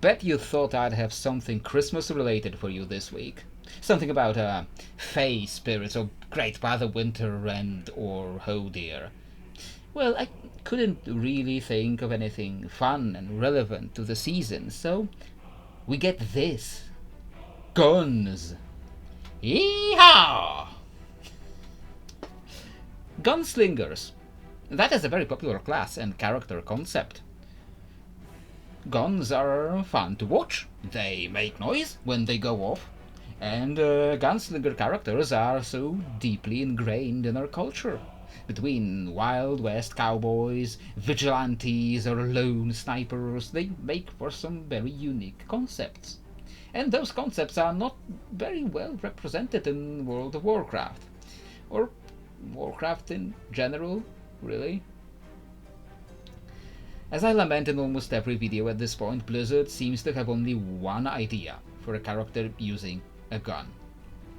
Bet you thought I'd have something Christmas related for you this week. Something about fey spirits or Great Father Winter and or oh dear. Well, I couldn't really think of anything fun and relevant to the season, so we get this. Guns! Yeehaw! Gunslingers. That is a very popular class and character concept. Guns are fun to watch. They make noise when they go off. And gunslinger characters are so deeply ingrained in our culture. Between Wild West cowboys, vigilantes, or lone snipers, they make for some very unique concepts. And those concepts are not very well represented in World of Warcraft. Or Warcraft in general, really. As I lament in almost every video at this point, Blizzard seems to have only one idea for a character using a gun.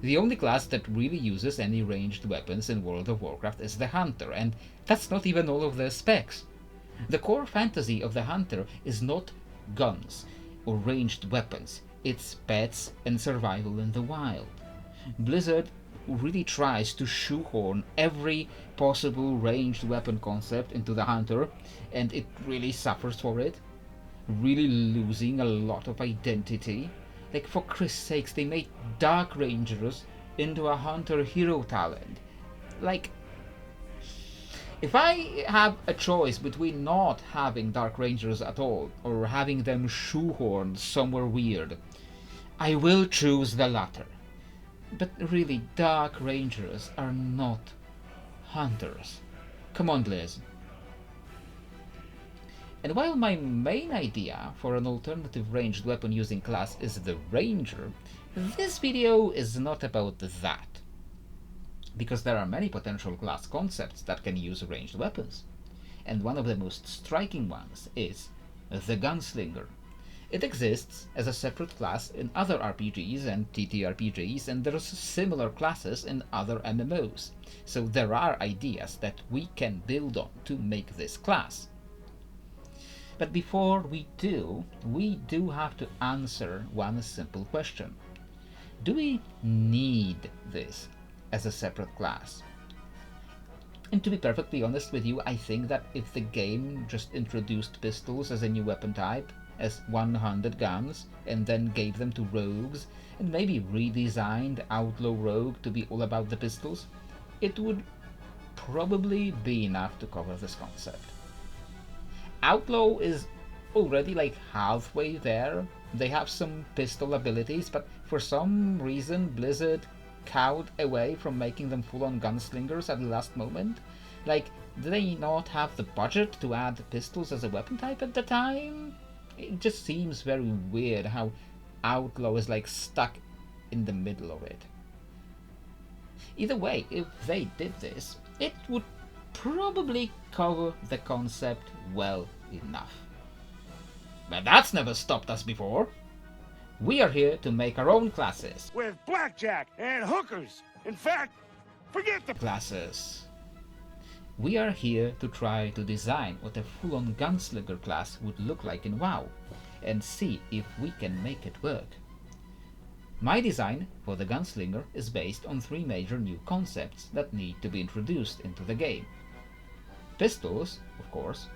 The only class that really uses any ranged weapons in World of Warcraft is the Hunter, and that's not even all of their specs. The core fantasy of the Hunter is not guns or ranged weapons, it's pets and survival in the wild. Blizzard really tries to shoehorn every possible ranged weapon concept into the Hunter, and it really suffers for it, really losing a lot of identity. Like, for Christ's sakes, they made Dark Rangers into a Hunter hero talent. Like, if I have a choice between not having Dark Rangers at all or having them shoehorned somewhere weird, I will choose the latter. But really, Dark Rangers are not hunters. Come on, Blizz. And while my main idea for an alternative ranged weapon using class is the Ranger, this video is not about that. Because there are many potential class concepts that can use ranged weapons. And one of the most striking ones is the Gunslinger. It exists as a separate class in other RPGs and TTRPGs, and there's similar classes in other MMOs. So there are ideas that we can build on to make this class. But before we do have to answer one simple question. Do we need this as a separate class? And to be perfectly honest with you, I think that if the game just introduced pistols as a new weapon type, as 100 guns, and then gave them to rogues, and maybe redesigned Outlaw Rogue to be all about the pistols, it would probably be enough to cover this concept. Outlaw is already like halfway there. They have some pistol abilities, but for some reason Blizzard cowed away from making them full-on gunslingers at the last moment. Like, did they not have the budget to add pistols as a weapon type at the time? It just seems very weird how Outlaw is like stuck in the middle of it. Either way, if they did this, it would probably cover the concept well enough. But that's never stopped us before. We are here to make our own classes. With blackjack and hookers. In fact, forget the classes. We are here to try to design what a full-on gunslinger class would look like in WoW, and see if we can make it work. My design for the gunslinger is based on three major new concepts that need to be introduced into the game. Pistols, of course,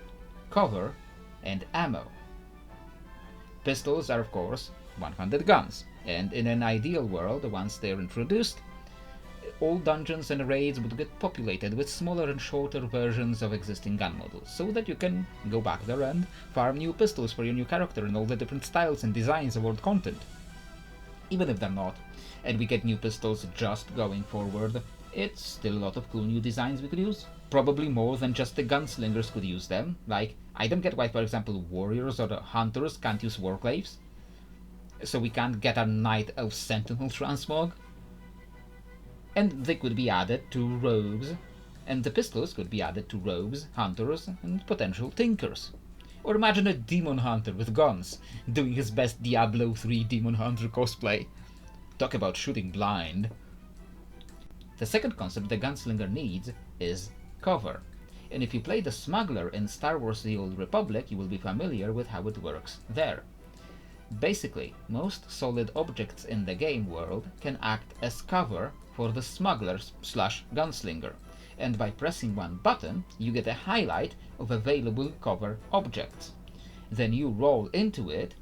cover, and ammo. Pistols are, of course, 100 guns, and in an ideal world, once they're introduced, all dungeons and raids would get populated with smaller and shorter versions of existing gun models, so that you can go back there and farm new pistols for your new character in all the different styles and designs of old content. Even if they're not, and we get new pistols just going forward, it's still a lot of cool new designs we could use. Probably more than just the gunslingers could use them. Like, I don't get why, for example, warriors or the hunters can't use warclaves. So we can't get a Night Elf Sentinel transmog. And they could be added to rogues, and the pistols could be added to rogues, hunters, and potential tinkers. Or imagine a demon hunter with guns, doing his best Diablo 3 demon hunter cosplay. Talk about shooting blind. The second concept the gunslinger needs is cover. And if you play the smuggler in Star Wars The Old Republic, you will be familiar with how it works there. Basically, most solid objects in the game world can act as cover for the smuggler/gunslinger, and by pressing one button, you get a highlight of available cover objects. Then you roll into it,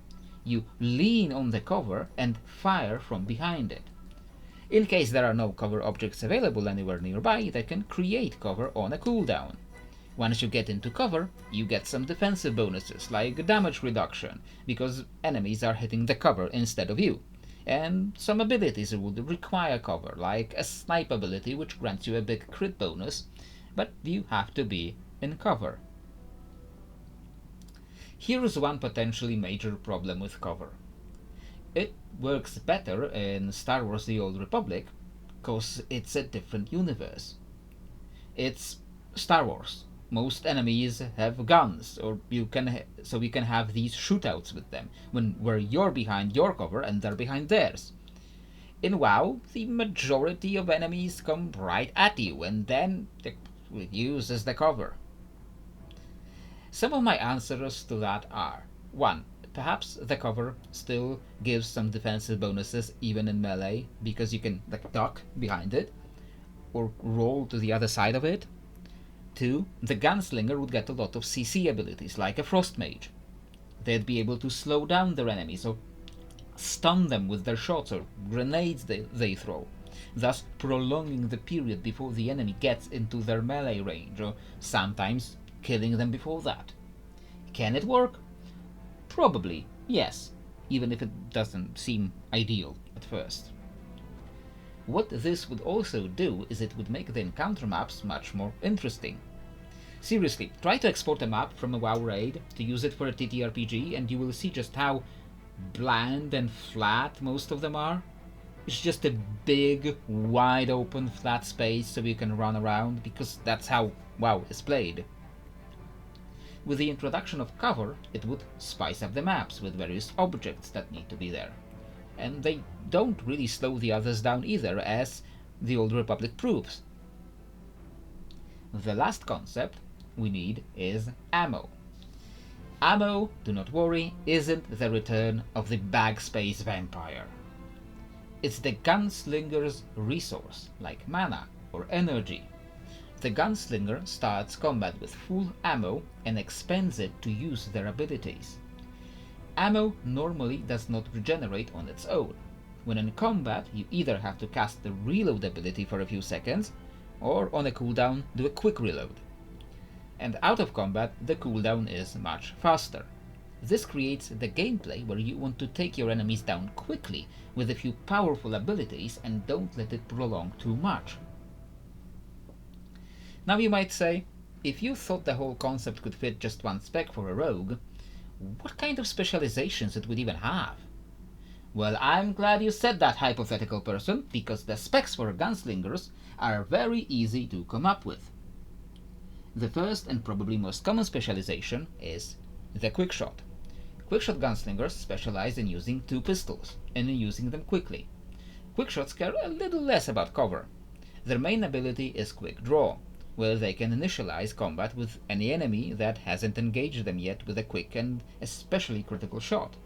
you lean on the cover and fire from behind it. In case there are no cover objects available anywhere nearby, they can create cover on a cooldown. Once you get into cover, you get some defensive bonuses, like damage reduction, because enemies are hitting the cover instead of you. And some abilities would require cover, like a snipe ability which grants you a big crit bonus, but you have to be in cover. Here is one potentially major problem with cover. It works better in Star Wars The Old Republic, cause it's a different universe. It's Star Wars. Most enemies have guns, or you can have these shootouts with them, where you're behind your cover and they're behind theirs. In WoW, the majority of enemies come right at you, and then they use as the cover. Some of my answers to that are: 1. Perhaps the cover still gives some defensive bonuses even in melee, because you can duck behind it, or roll to the other side of it. 2. The gunslinger would get a lot of CC abilities, like a frost mage. They'd be able to slow down their enemies, or stun them with their shots or grenades they throw, thus prolonging the period before the enemy gets into their melee range, or sometimes killing them before that. Can it work? Probably, yes, even if it doesn't seem ideal at first. What this would also do is it would make the encounter maps much more interesting. Seriously, try to export a map from a WoW raid to use it for a TTRPG and you will see just how bland and flat most of them are. It's just a big, wide open flat space so you can run around, because that's how WoW is played. With the introduction of cover, it would spice up the maps with various objects that need to be there. And they don't really slow the others down either, as the Old Republic proves. The last concept we need is ammo. Ammo, do not worry, isn't the return of the backspace vampire. It's the gunslinger's resource, like mana or energy. The gunslinger starts combat with full ammo and expends it to use their abilities. Ammo normally does not regenerate on its own. When in combat, you either have to cast the reload ability for a few seconds, or on a cooldown do a quick reload. And out of combat, the cooldown is much faster. This creates the gameplay where you want to take your enemies down quickly with a few powerful abilities and don't let it prolong too much. Now you might say, if you thought the whole concept could fit just one spec for a rogue, what kind of specializations it would even have? Well, I'm glad you said that, hypothetical person, because the specs for gunslingers are very easy to come up with. The first and probably most common specialization is the quickshot. Quickshot gunslingers specialize in using two pistols, and in using them quickly. Quickshots care a little less about cover. Their main ability is quick draw, where they can initialize combat with any enemy that hasn't engaged them yet with a quick and especially critical shot.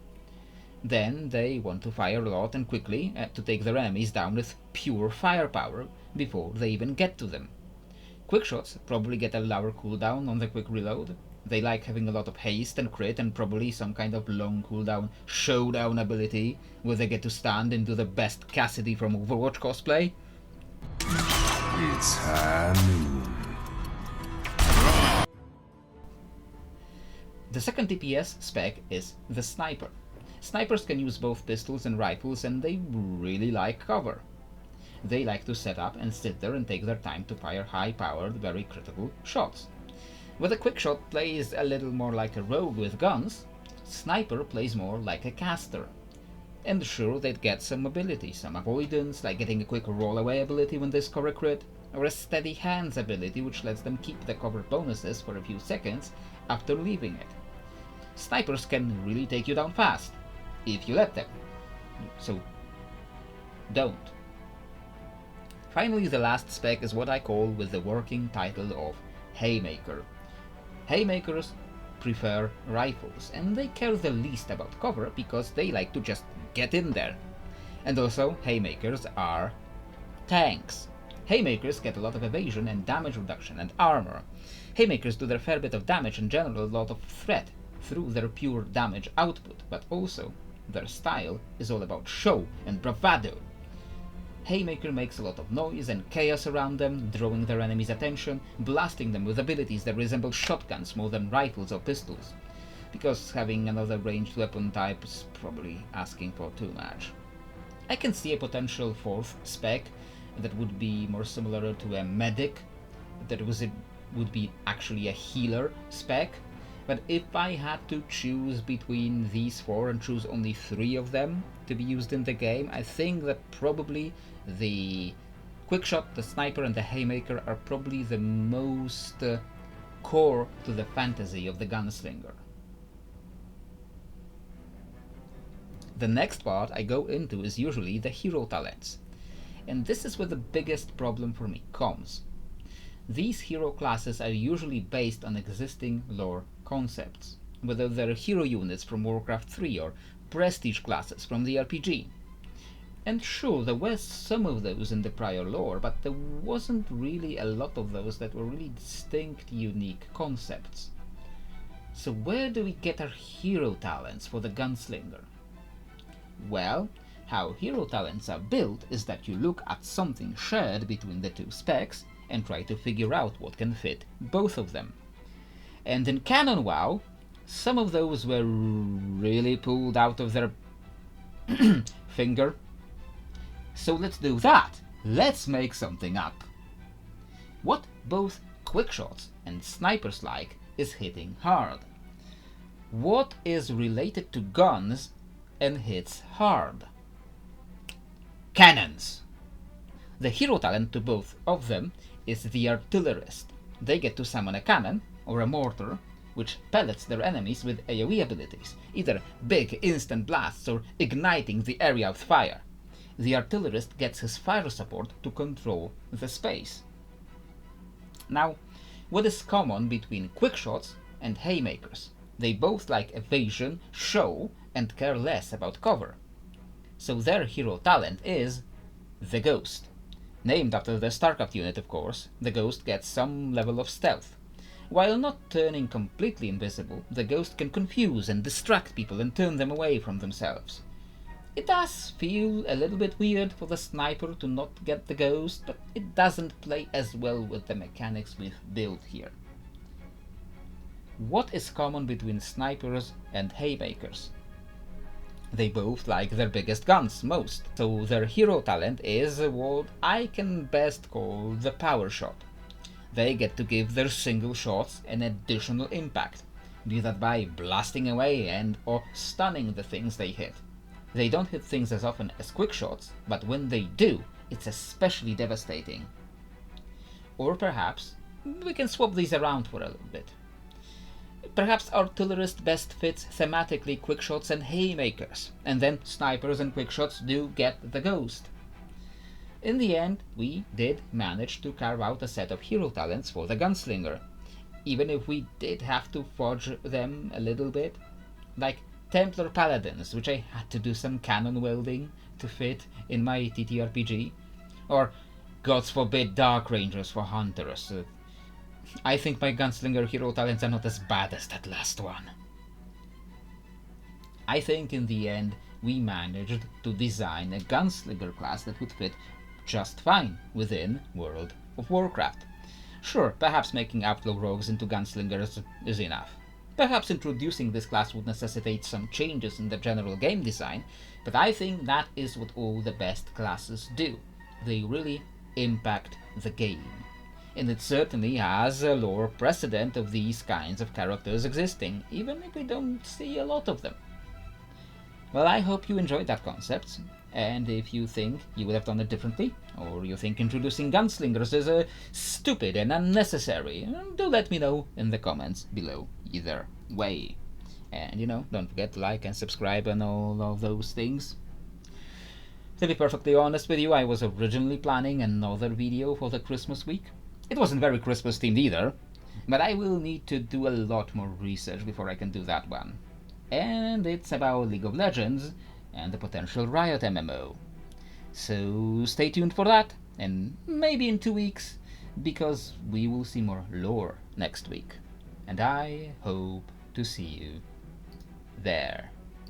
Then they want to fire a lot and quickly to take their enemies down with pure firepower before they even get to them. Quickshots probably get a lower cooldown on the quick reload. They like having a lot of haste and crit, and probably some kind of long cooldown showdown ability where they get to stand and do the best Cassidy from Overwatch cosplay. It's high noon. The second DPS spec is the sniper. Snipers can use both pistols and rifles, and they really like cover. They like to set up and sit there and take their time to fire high-powered, very critical shots. Where the quickshot plays a little more like a rogue with guns, sniper plays more like a caster. And sure, they'd get some ability, some avoidance, like getting a quick roll-away ability when they score a crit, or a steady hands ability which lets them keep the cover bonuses for a few seconds after leaving it. Snipers can really take you down fast, if you let them. So, don't. Finally, the last spec is what I call with the working title of Haymaker. Haymakers prefer rifles, and they care the least about cover because they like to just get in there. And also, haymakers are tanks. Haymakers get a lot of evasion and damage reduction and armor. Haymakers do their fair bit of damage and generate a lot of threat through their pure damage output, but also their style is all about show and bravado. Haymaker makes a lot of noise and chaos around them, drawing their enemies' attention, blasting them with abilities that resemble shotguns more than rifles or pistols, because having another ranged weapon type is probably asking for too much. I can see a potential fourth spec that would be more similar to a medic, would be actually a healer spec, but if I had to choose between these four and choose only 3 of them to be used in the game, I think that probably the quickshot, the sniper, and the haymaker are probably the most core to the fantasy of the gunslinger. The next part I go into is usually the hero talents, and this is where the biggest problem for me comes. These hero classes are usually based on existing lore concepts, whether they're hero units from Warcraft 3 or prestige classes from the RPG. And sure, there were some of those in the prior lore, but there wasn't really a lot of those that were really distinct, unique concepts. So where do we get our hero talents for the gunslinger? Well, how hero talents are built is that you look at something shared between the 2 specs and try to figure out what can fit both of them. And in Canon WoW, some of those were really pulled out of their finger. So let's do that. Let's make something up. What both quickshots and snipers like is hitting hard. What is related to guns and hits hard? Cannons. The hero talent to both of them is the artillerist. They get to summon a cannon or a mortar which pellets their enemies with AoE abilities, either big instant blasts or igniting the area with fire. The artillerist gets his fire support to control the space. Now, what is common between quickshots and haymakers? They both like evasion, show, and care less about cover. So their hero talent is the Ghost. Named after the StarCraft unit, of course, the Ghost gets some level of stealth. While not turning completely invisible, the Ghost can confuse and distract people and turn them away from themselves. It does feel a little bit weird for the sniper to not get the Ghost, but it doesn't play as well with the mechanics we've built here. What is common between snipers and haymakers? They both like their biggest guns most, so their hero talent is what I can best call the power shot. They get to give their single shots an additional impact, be that by blasting away and or stunning the things they hit. They don't hit things as often as quick shots, but when they do, it's especially devastating. Or perhaps we can swap these around for a little bit. Perhaps artillerist best fits thematically quickshots and haymakers, and then snipers and quickshots do get the Ghost. In the end, we did manage to carve out a set of hero talents for the gunslinger, even if we did have to fudge them a little bit, like Templar Paladins, which I had to do some cannon welding to fit in my TTRPG, or gods forbid Dark Rangers for hunters. I think my gunslinger hero talents are not as bad as that last one. I think in the end we managed to design a gunslinger class that would fit just fine within World of WarCraft. Sure, perhaps making outlaw rogues into gunslingers is enough. Perhaps introducing this class would necessitate some changes in the general game design, but I think that is what all the best classes do. They really impact the game. And it certainly has a lore precedent of these kinds of characters existing, even if we don't see a lot of them. Well, I hope you enjoyed that concept, and if you think you would have done it differently, or you think introducing gunslingers is stupid and unnecessary, do let me know in the comments below either way. And don't forget to like and subscribe and all of those things. To be perfectly honest with you, I was originally planning another video for the Christmas week. It wasn't very Christmas themed either, But I will need to do a lot more research before I can do that one. And it's about League of Legends and the potential Riot MMO. So stay tuned for that, and maybe in 2 weeks, because we will see more lore next week. And I hope to see you there.